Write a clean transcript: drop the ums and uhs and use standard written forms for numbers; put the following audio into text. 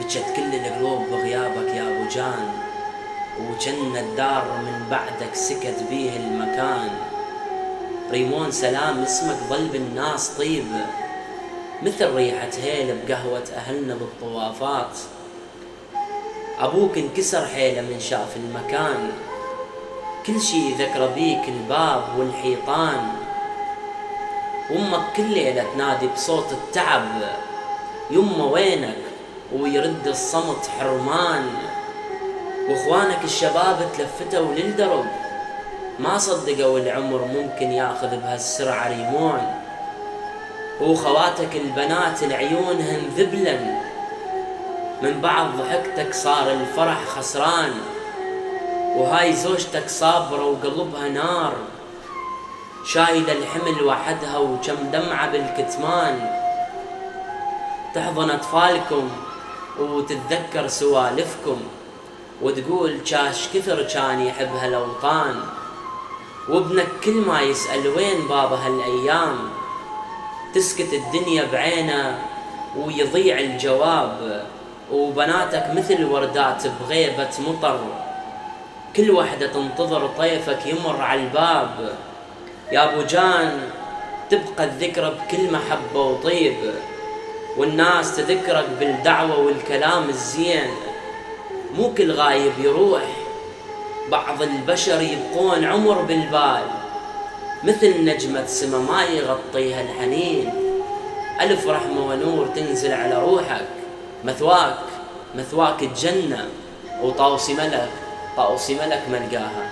بجت كل القلوب بغيابك يا ابو جان، وجن الدار من بعدك سكت بيه المكان. ريمون سلام اسمك ظل بالناس طيب، مثل ريحة هيل بقهوة أهلنا بالطوافات. أبوك انكسر حيله من شاف المكان، كل شي ذكر بيك الباب والحيطان. وأمك كل ليلة تنادي بصوت التعب، يمه وينك؟ ويرد الصمت حرمان. واخوانك الشباب تلفتوا للدرب، ما صدقوا العمر ممكن ياخذ بهالسرعة ريمون. وخواتك البنات العيونهن ذبلا، من بعد ضحكتك صار الفرح خسران. وهاي زوجتك صابرة وقلبها نار، شايلة الحمل وحدها وكم دمعة بالكتمان. تحضن أطفالكم وتتذكر سوالفكم، وتقول جاش كثر كان يحب هالأوطان. وابنك كل ما يسأل وين بابا هالأيام، تسكت الدنيا بعينه ويضيع الجواب. وبناتك مثل وردات بغيبة مطر، كل وحدة تنتظر طيفك يمر على الباب. يا ابو جان تبقى الذكرى بكل محبة وطيب، والناس تذكرك بالدعوة والكلام الزين. مو كل غايب يروح، بعض البشر يبقون عمر بالبال، مثل نجمة سما ما يغطيها الحنين. ألف رحمة ونور تنزل على روحك، مثواك الجنة، وطاوسي ملك ملقاها.